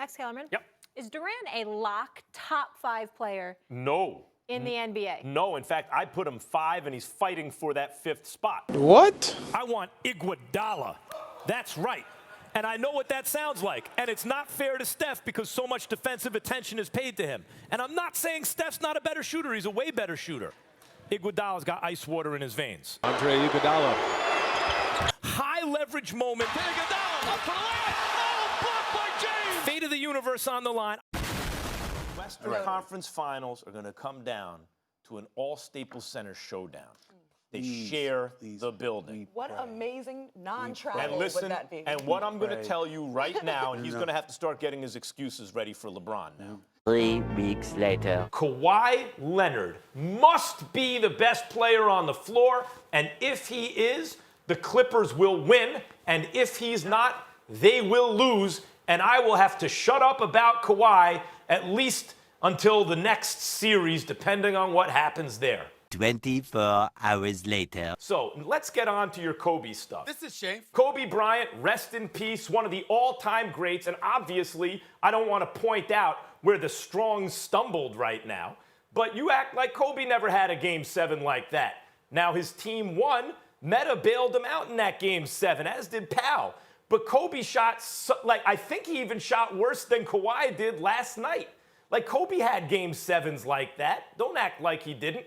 Max Kellerman. Yep. Is Durant a lock top 5 player? No. In the NBA? No. In fact, I put him 5, and he's fighting for that 5th spot. What? I want Iguodala. That's right. And I know what that sounds like. And it's not fair to Steph because so much defensive attention is paid to him. And I'm not saying Steph's not a better shooter. He's a way better shooter. Iguodala's got ice water in his veins. Andre Iguodala. High leverage moment. Iguodala up for the layup. Oh, blocked by James. Fate of the universe on the line. Western Conference Finals are going to come down to an all-Staples Center showdown. They share the building. What amazing non-travel And listen, would that be? and what I'm going to tell you right now, and he's going to have to start getting his excuses ready for LeBron now. 3 weeks later. Kawhi Leonard must be the best player on the floor, and if he is, the Clippers will win, and if he's not, they will lose, and I will have to shut up about Kawhi at least until the next series, depending on what happens there. 24 hours later. So let's get on to your Kobe stuff. This is shameful. Kobe Bryant, rest in peace, one of the all-time greats, and obviously I don't want to point out where the Strongs stumbled right now, but you act like Kobe never had a Game 7 like that. Now his team won. Meta bailed him out in that Game 7, as did Powell. But Kobe shot, I think he even shot worse than Kawhi did last night. Like, Kobe had Game 7s like that. Don't act like he didn't.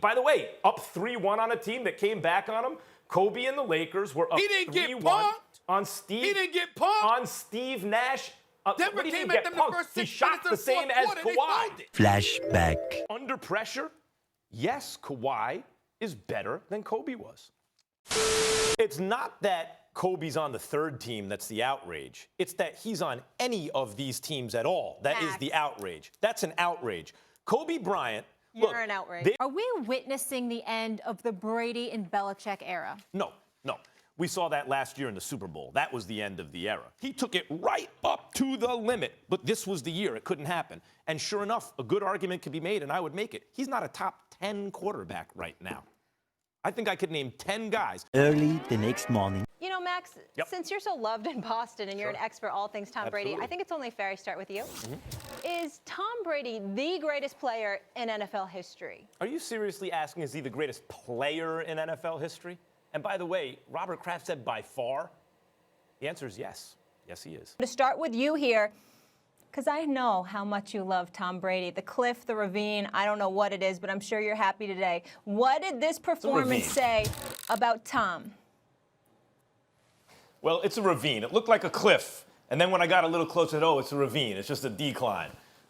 By the way, up 3-1 on a team that came back on him. Kobe and the Lakers were up 3-1 on Steve. He didn't get punked. On Steve Nash. Denver came at them the first 6 He shot the same as Kawhi. Flashback. Under pressure, yes, Kawhi is better than Kobe was. It's not that Kobe's on the 3rd team that's the outrage. It's that he's on any of these teams at all. That is the outrage. That's an outrage. Kobe Bryant. You're an outrage. Are we witnessing the end of the Brady and Belichick era? No. We saw that last year in the Super Bowl. That was the end of the era. He took it right up to the limit, but this was the year. It couldn't happen. And sure enough, a good argument could be made, and I would make it. He's not a top 10 quarterback right now. I think I could name 10 guys. Early the next morning. You know, Max, since you're so loved in Boston and you're an expert all things Tom Brady, I think it's only fair I start with you. Is Tom Brady the greatest player in NFL history? Are you seriously asking, is he the greatest player in NFL history? And by the way, Robert Kraft said by far. The answer is yes. Yes, he is. To start with you here, because I know how much you love Tom Brady. The cliff, the ravine, I don't know what it is, but I'm sure you're happy today. What did this performance say about Tom? Well, it's a ravine. It looked like a cliff. And then when I got a little closer, oh, it's a ravine. It's just a decline.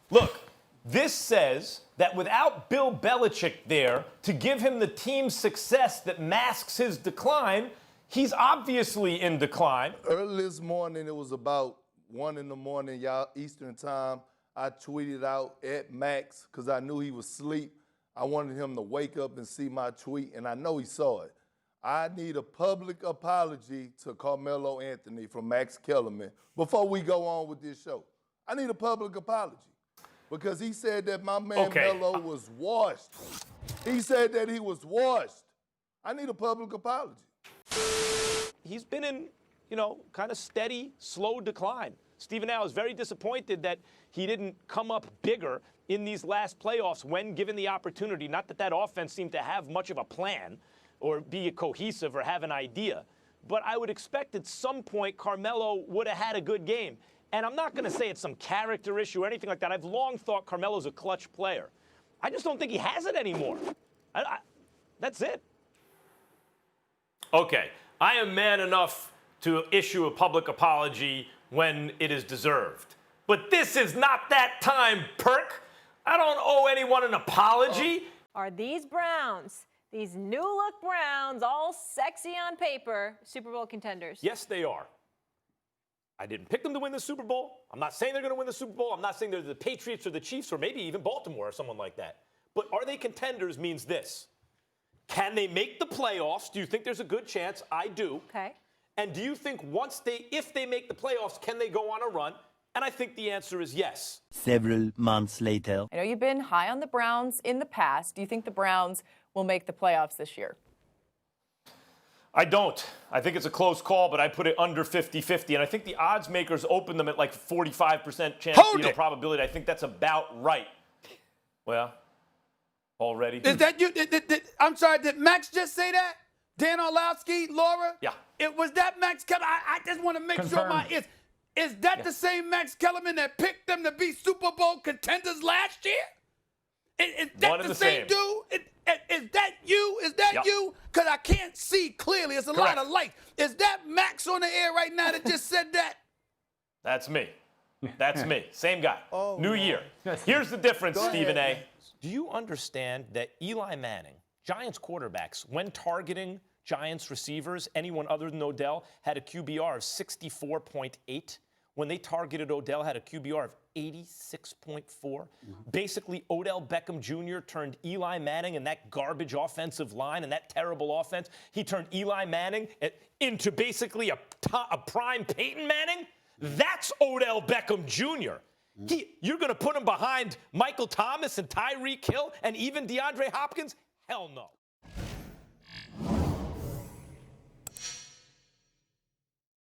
Look, this says that without Bill Belichick there to give him the team success that masks his decline, he's obviously in decline. Early this morning, it was about 1 in the morning, y'all, Eastern time. I tweeted out at Max because I knew he was asleep. I wanted him to wake up and see my tweet, and I know he saw it. I need a public apology to Carmelo Anthony from Max Kellerman before we go on with this show. I need a public apology because he said that my man Melo was washed. He said that he was washed. I need a public apology. He's been in, kind of steady, slow decline. Stephen A. is very disappointed that he didn't come up bigger in these last playoffs when given the opportunity. Not that that offense seemed to have much of a plan or be cohesive or have an idea. But I would expect at some point Carmelo would have had a good game. And I'm not going to say it's some character issue or anything like that. I've long thought Carmelo's a clutch player. I just don't think he has it anymore. That's it. Okay, I am man enough to issue a public apology when it is deserved. But this is not that time, Perk. I don't owe anyone an apology. Are these Browns, these new-look Browns, all sexy on paper, Super Bowl contenders? Yes, they are. I didn't pick them to win the Super Bowl. I'm not saying they're going to win the Super Bowl. I'm not saying they're the Patriots or the Chiefs or maybe even Baltimore or someone like that. But are they contenders means this. Can they make the playoffs? Do you think there's a good chance? I do. Okay. And do you think if they make the playoffs, can they go on a run? And I think the answer is yes. Several months later. I know you've been high on the Browns in the past. Do you think the Browns will make the playoffs this year? I don't. I think it's a close call, but I put it under 50-50. And I think the odds makers opened them at like 45% chance, probability. I think that's about right. Well, already. Is that you? I'm sorry, did Max just say that? Dan Orlovsky, Laura? Yeah. It was that Max Kellerman. I just want to make sure my ears. Is that the same Max Kellerman that picked them to be Super Bowl contenders last year? Is that the same dude? Is that you? Is that you? Because I can't see clearly. It's a lot of light. Is that Max on the air right now that just said that? That's me. That's me. Same guy. New year. Here's the difference, Stephen A. Do you understand that Eli Manning, Giants quarterbacks, when targeting Giants receivers, anyone other than Odell, had a QBR of 64.8? When they targeted Odell, had a QBR of 86.4. Basically, Odell Beckham Jr. turned Eli Manning and that garbage offensive line and that terrible offense. He turned Eli Manning into basically a prime Peyton Manning. That's Odell Beckham Jr. You're going to put him behind Michael Thomas and Tyreek Hill and even DeAndre Hopkins? Hell no.